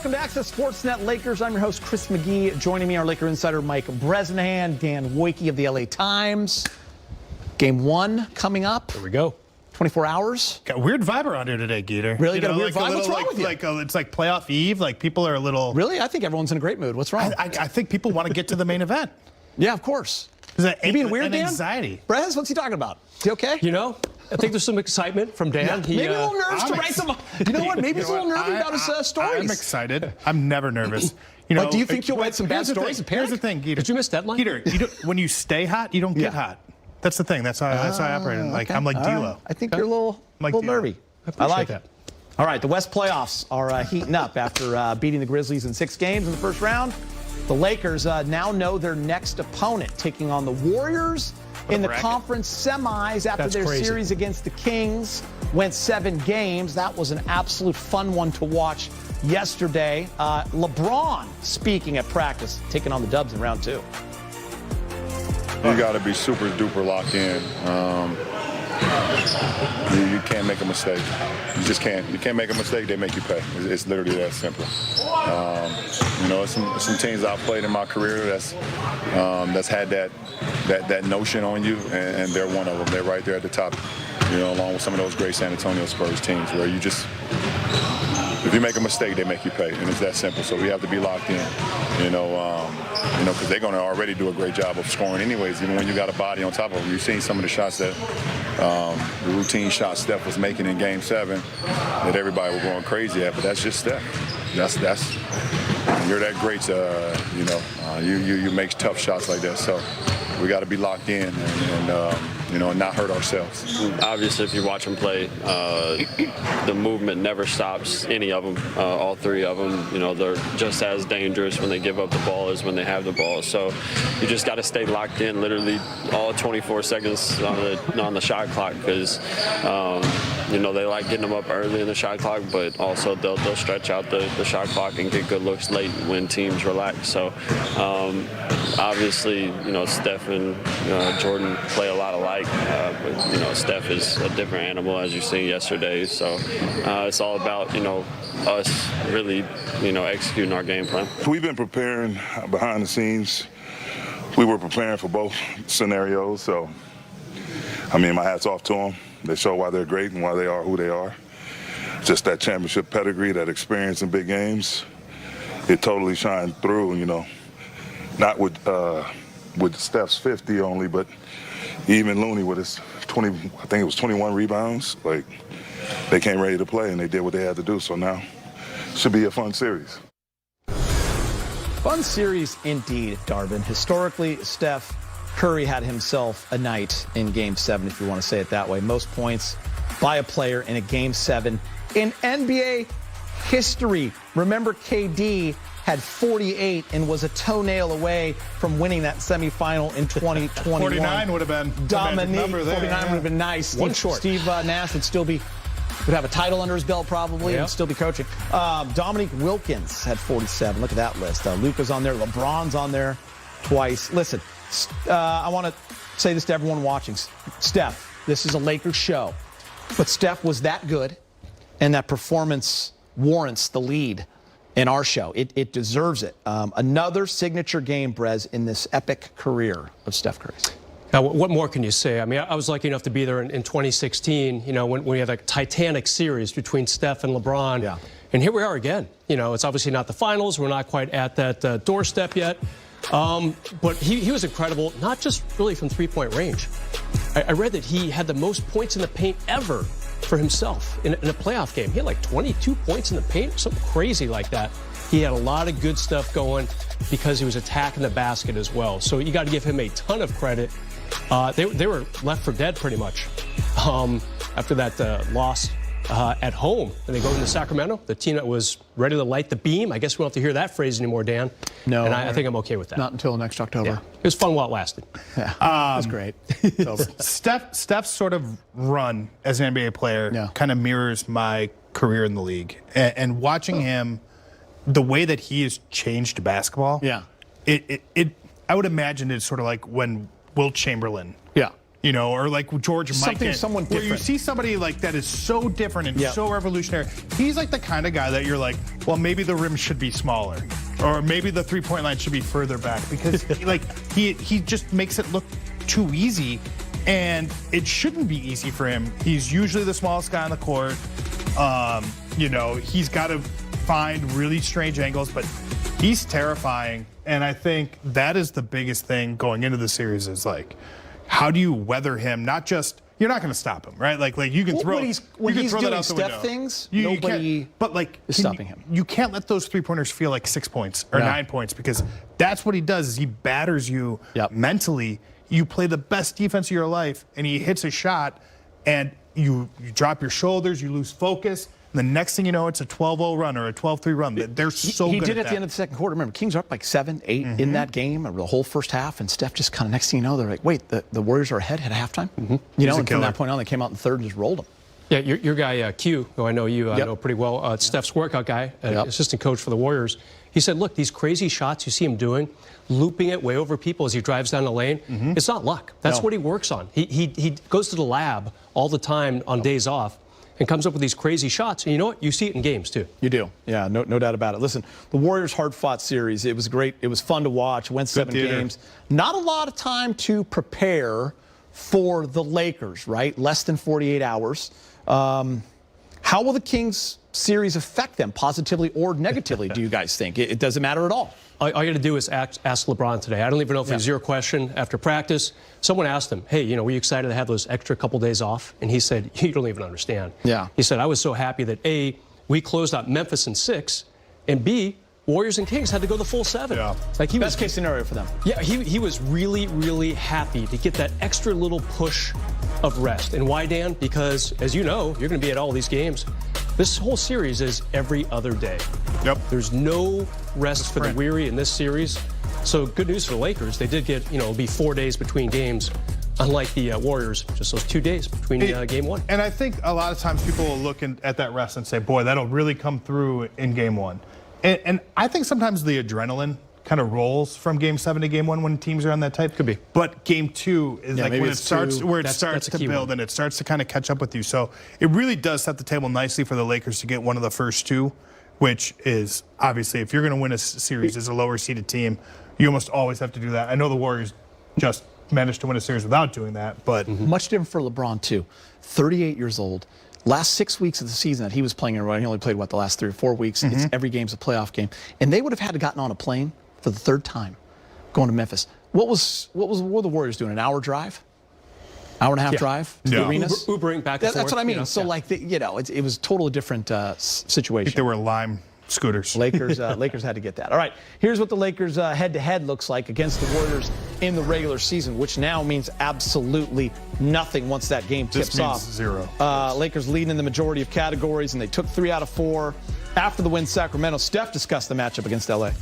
Welcome to Access Sportsnet Lakers. I'm your host, Chris McGee. Joining me, our Laker insider, Mike Bresnahan, Dan Wojcicki of the LA Times. Game 1 coming up. Here we go. 24 hours. Got a weird vibe around here today, Geeter. Really? Got a weird vibe? What's wrong with you? It's like playoff eve. Like, people are a little... Really? I think everyone's in a great mood. What's wrong? I think people want to get to the main event. Yeah, of course. Is that You being weird, Dan? anxiety? Brez, what's he talking about? Is he okay? You know, I think there's some excitement from Dan. Yeah, maybe a little nerves to write some... You know what? Maybe he's a little nervy about his stories. I'm excited. I'm never nervous. You know, Like, do you think you'll write some bad stories? Here's the thing, Geeter. Did you miss that line? Geeter, when you stay hot, you don't get hot. That's the thing. That's how I operate. Like, I'm like D'Lo. I think you're a little Like nervy. I like that. All right, the West playoffs are heating up after beating the Grizzlies in 6 games in the first round. The Lakers now know their next opponent, taking on the Warriors in the conference semis after their series against the Kings went 7 games. That was an absolute fun one to watch yesterday. LeBron speaking at practice, taking on the Dubs in round 2. You got to be super duper locked in. You can't make a mistake. You just can't. You can't make a mistake. They make you pay. It's literally that simple. You know, some teams I've played in my career that's had that notion on you, and they're one of them. They're right there at the top. You know, along with some of those great San Antonio Spurs teams, where you just, if you make a mistake, they make you pay, and it's that simple. So we have to be locked in. You know, because they're going to already do a great job of scoring anyways, even when you got a body on top of them. You've seen some of the shots that, the routine shots Steph was making in Game 7 that everybody was going crazy at, but that's just Steph. That's you're that great, you know, you make tough shots like that. So we got to be locked in and you know, not hurt ourselves. Obviously, if you watch them play, the movement never stops, any of them, all 3 of them. You know, they're just as dangerous when they give up the ball as when they have the ball. So you just got to stay locked in literally all 24 seconds on the shot clock, because, you know, they like getting them up early in the shot clock, but also they'll stretch out the shot clock and get good looks late when teams relax. So obviously, you know, Steph and Jordan play a lot alike. But, you know, Steph is a different animal, as you seen yesterday. So it's all about, you know, us really, you know, executing our game plan. We've been preparing behind the scenes. We were preparing for both scenarios. So, I mean, my hat's off to them. They show why they're great and why they are who they are. Just that championship pedigree, that experience in big games, it totally shined through, you know. Not with Steph's 50 only, but even Looney with his 20, I think it was 21 rebounds. Like, they came ready to play and they did what they had to do. So now should be a fun series. Fun series indeed, Darvin. Historically, Steph Curry had himself a night in Game 7, if you want to say it that way. Most points by a player in a Game 7 in NBA history. Remember, KD had 48 and was a toenail away from winning that semifinal in 2021. 49 would have been Dominique. number there. 49 would have been nice. One short. Steve Nash would have a title under his belt probably and still be coaching. Dominique Wilkins had 47. Look at that list. Luka's on there. LeBron's on there twice. Listen, I want to say this to everyone watching. Steph, this is a Lakers show, but Steph was that good, and that performance warrants the lead in our show. It deserves it. Another signature game, Brez, in this epic career of Steph Curry's. Now, what more can you say? I mean, I was lucky enough to be there in 2016, you know, when we had a titanic series between Steph and LeBron. Yeah. And here we are again. You know, it's obviously not the finals. We're not quite at that doorstep yet. But he was incredible, not just really from three-point range. I read that he had the most points in the paint ever for himself in a playoff game. He had like 22 points in the paint, something crazy like that. He had a lot of good stuff going because he was attacking the basket as well. So you got to give him a ton of credit. They were left for dead pretty much after that loss at home. And they go into Sacramento, the team that was ready to light the beam. I guess we don't have to hear that phrase anymore, Dan. No. And I think I'm okay with that. Not until next October. Yeah. It was fun while it lasted. Yeah, it was great. It's over. Steph's sort of run as an NBA player kind of mirrors my career in the league. And watching him, the way that he has changed basketball, I would imagine it's sort of like when Wilt Chamberlain or like George Something Mikan, someone where you different. see somebody like that is so different and Yep. so revolutionary. He's like the kind of guy that you're like, well, maybe the rim should be smaller, or maybe the three-point line should be further back, because he just makes it look too easy, and it shouldn't be easy for him. He's usually the smallest guy on the court. He's got to find really strange angles, but he's terrifying. And I think that is the biggest thing going into the series is like, how do you weather him? Not just, you're not going to stop him, right? Like you can throw. When he's that doing out the Steph window. things, You nobody can't, but like is stopping him. You can't let those 3-pointers feel like 6 points or 9 points, because that's what he does. Is he batters you mentally. You play the best defense of your life, and he hits a shot, and you drop your shoulders, you lose focus. And the next thing you know, it's a 12-0 run or a 12-3 run. They're so he good did at at the end of the second quarter. Remember, Kings are up like 7, 8 in that game, or the whole first half, and Steph just kind of, next thing you know, they're like, wait, the Warriors are ahead at halftime? And from that point on, they came out in third and just rolled them. Yeah, your guy, Q, who I know you know pretty well, Steph's workout guy, assistant coach for the Warriors, he said, look, these crazy shots you see him doing, looping it way over people as he drives down the lane, it's not luck. That's what he works on. He goes to the lab all the time on days off and comes up with these crazy shots. And you know what? You see it in games, too. You do. Yeah, no doubt about it. Listen, the Warriors' hard-fought series, it was great. It was fun to watch. Went 7 games. Not a lot of time to prepare for the Lakers, right? Less than 48 hours. How will the Kings series affect them, positively or negatively, do you guys think? It doesn't matter at all. All you got to do is ask LeBron today. I don't even know if it was your question after practice. Someone asked him, hey, were you excited to have those extra couple days off? And he said, you don't even understand. Yeah. He said, I was so happy that, A, we closed out Memphis in 6, and B, Warriors and Kings had to go the full 7. Yeah. Like he Best case scenario for them. Yeah, he was really, really happy to get that extra little push of rest. And why, Dan? Because, as you know, you're going to be at all these games. This whole series is every other day. Yep. There's no rest for the weary in this series. So good news for the Lakers. They did get, it'll be 4 days between games, unlike the Warriors, just those 2 days between game 1. And I think a lot of times people will look at that rest and say, boy, that'll really come through in game 1. And I think sometimes the adrenaline kind of rolls from game 7 to game 1 when teams are on that type. Could be. But game 2 is like when it starts, That's to build and it starts to kind of catch up with you. So it really does set the table nicely for the Lakers to get one of the first 2, which is obviously, if you're going to win a series as a lower seeded team, you almost always have to do that. I know the Warriors just managed to win a series without doing that, but Much different for LeBron, too. 38 years old. Last 6 weeks of the season that he was playing in, he only played, the last 3 or 4 weeks. It's every game's a playoff game. And they would have had to gotten on a plane for the 3rd time going to Memphis. What were the Warriors doing? An hour drive? Hour and a half drive to the arenas? Ubering back and forth. That's what I mean. It was totally different situation. they were Lime scooters. Lakers had to get that. All right, here's what the Lakers head-to-head looks like against the Warriors in the regular season, which now means absolutely nothing once that game tips off. 0. Lakers leading in the majority of categories, and they took 3 out of 4 after the win. Sacramento. Steph discussed the matchup against LA.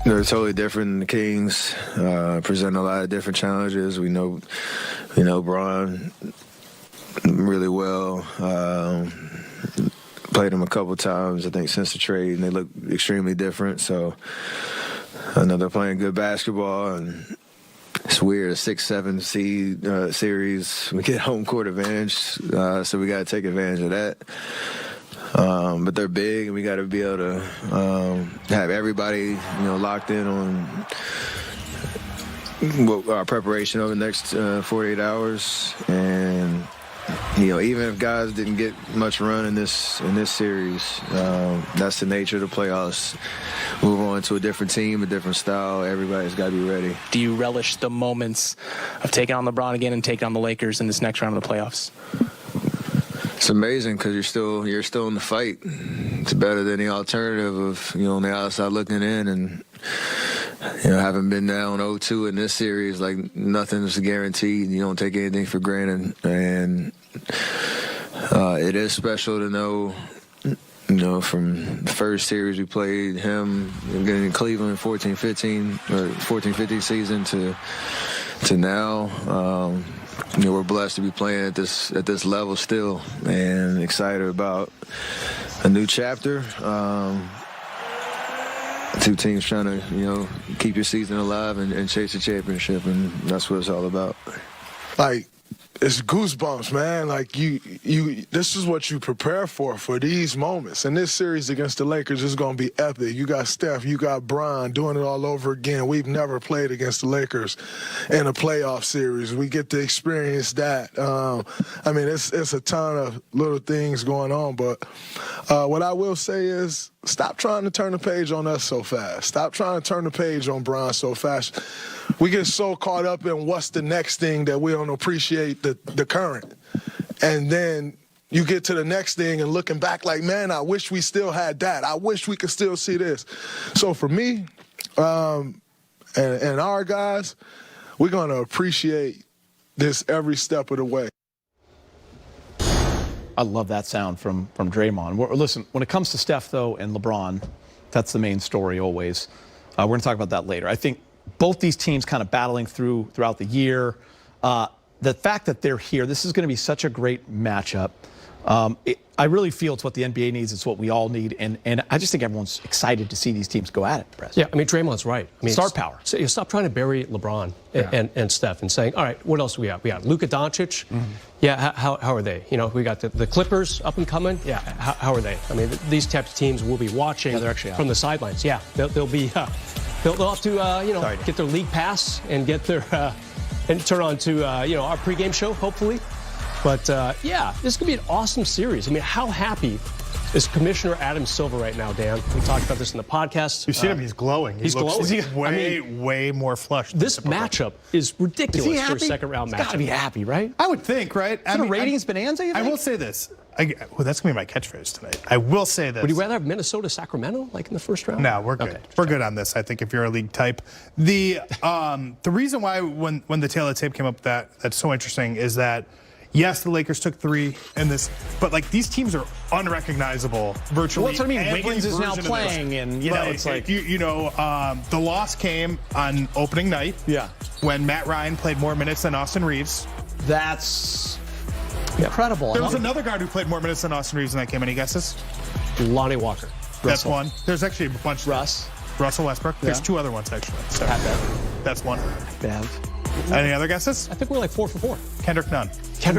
They're totally different. The Kings present a lot of different challenges. We know Bron really well. Played him a couple times, I think, since the trade, and they look extremely different. So I know they're playing good basketball, and it's weird, a 6-7 seed series. We get home court advantage, so we got to take advantage of that. But they're big, and we got to be able to have everybody, locked in on our preparation over the next 48 hours. And even if guys didn't get much run in this series, that's the nature of the playoffs. Move on to a different team, a different style. Everybody's got to be ready. Do you relish the moments of taking on LeBron again and taking on the Lakers in this next round of the playoffs? It's amazing because you're still in the fight. It's better than the alternative of on the outside looking in, and having been down 0-2 in this series, like nothing's guaranteed. You don't take anything for granted, and it is special to know. From the first series we played him getting in Cleveland 14-15 or 14-15 season to now. We're blessed to be playing at this level still, and excited about a new chapter. two teams trying to, keep your season alive and chase a championship, and that's what it's all about. Like, it's goosebumps, man. Like, this is what you prepare for these moments. And this series against the Lakers is going to be epic. You got Steph, you got Bron doing it all over again. We've never played against the Lakers in a playoff series. We get to experience that. It's a ton of little things going on. But what I will say is, stop trying to turn the page on us so fast. Stop trying to turn the page on Bron so fast. We get so caught up in what's the next thing that we don't appreciate the current. And then you get to the next thing and looking back like, man, I wish we still had that. I wish we could still see this. So for me and our guys, we're going to appreciate this every step of the way. I love that sound from Draymond. Listen, when it comes to Steph, though, and LeBron, that's the main story always. We're going to talk about that later. I think both these teams kind of battling throughout the year. The fact that they're here, this is going to be such a great matchup. I really feel it's what the NBA needs. It's what we all need. And I just think everyone's excited to see these teams go at it, Press. Yeah, Draymond's right. Star power. So you stop trying to bury LeBron and Steph and saying, all right, what else do we have? We got Luka Doncic. Mm-hmm. Yeah, how are they? We got the Clippers up and coming. Yeah, how are they? These types of teams will be watching from the sidelines. Yeah, they'll be they'll have to get their league pass and get their and turn on to our pregame show hopefully. But this could be an awesome series. How happy is Commissioner Adam Silver right now, Dan? We talked about this in the podcast. You see him? He's glowing. He's glowing. Way more flushed. This matchup is ridiculous for a second-round matchup. He's got to be happy, right? I would think, right? Is it a ratings bonanza, you think? I will say this. That's going to be my catchphrase tonight. I will say this. Would you rather have Minnesota-Sacramento, like in the first round? No, we're good. Okay, we're good on this, I think, if you're a league type. The reason why when the tail of the tape came up that's so interesting is that, yes, the Lakers took 3 in this, but these teams are unrecognizable virtually. Well, that's what I mean. Wiggins is now playing, and it's like the loss came on opening night. Yeah, when Matt Ryan played more minutes than Austin Reeves. That's incredible. There was another guard who played more minutes than Austin Reeves in that game. Any guesses? Lonnie Walker. That's one. There's actually a bunch. Russell Westbrook. There's 2 other ones actually. So that's one. Any other guesses? I think we're 4 for 4. Kendrick Nunn.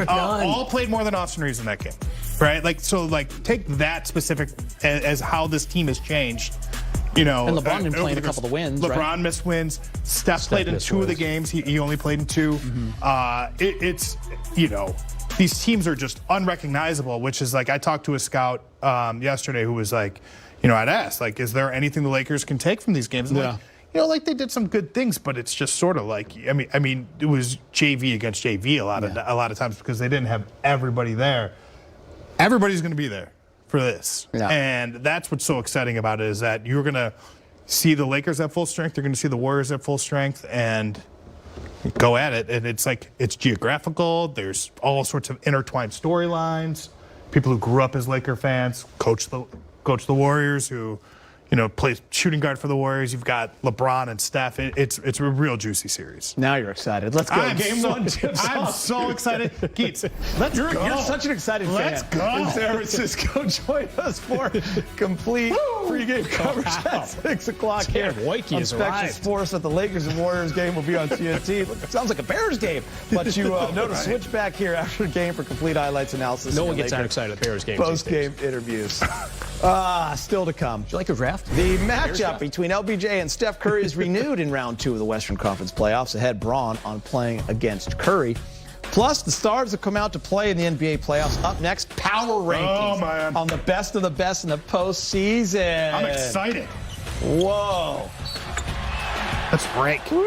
All played more than Austin Reeves in that game, right? Take that specific as how this team has changed. And LeBron didn't play in a couple of the wins. LeBron missed wins. Steph played in 2 of the games. He only played in 2. Mm-hmm. These teams are just unrecognizable. Which is I talked to a scout yesterday who was I'd asked is there anything the Lakers can take from these games? And they did some good things, but it's just sort of it was JV against JV a lot of times because they didn't have everybody there. Everybody's going to be there for this, and that's what's so exciting about it is that you're going to see the Lakers at full strength. You're going to see the Warriors at full strength, and go at it. And it's geographical. There's all sorts of intertwined storylines. People who grew up as Laker fans coach the Warriors who. Plays shooting guard for the Warriors. You've got LeBron and Steph. It's a real juicy series. Now you're excited. Let's go. Game 1. I'm so excited. Keats, let's go. You're such an excited fan. Go. In San Francisco. Join us for complete pregame coverage at 6 o'clock here. Wojcicki has Spectrum arrived. Sports at the Lakers and Warriors game will be on TNT. Sounds like a Bears game. But you know to switch back here after the game for complete highlights analysis. No one gets that excited at Bears games. Post-game interviews. Still to come. Do you like your draft? The matchup between LBJ and Steph Curry is renewed in round 2 of the Western Conference playoffs. Ahead, Bron on playing against Curry. Plus, the stars have come out to play in the NBA playoffs. Up next, power rankings on the best of the best in the postseason. I'm excited. Whoa. Let's break. Woo.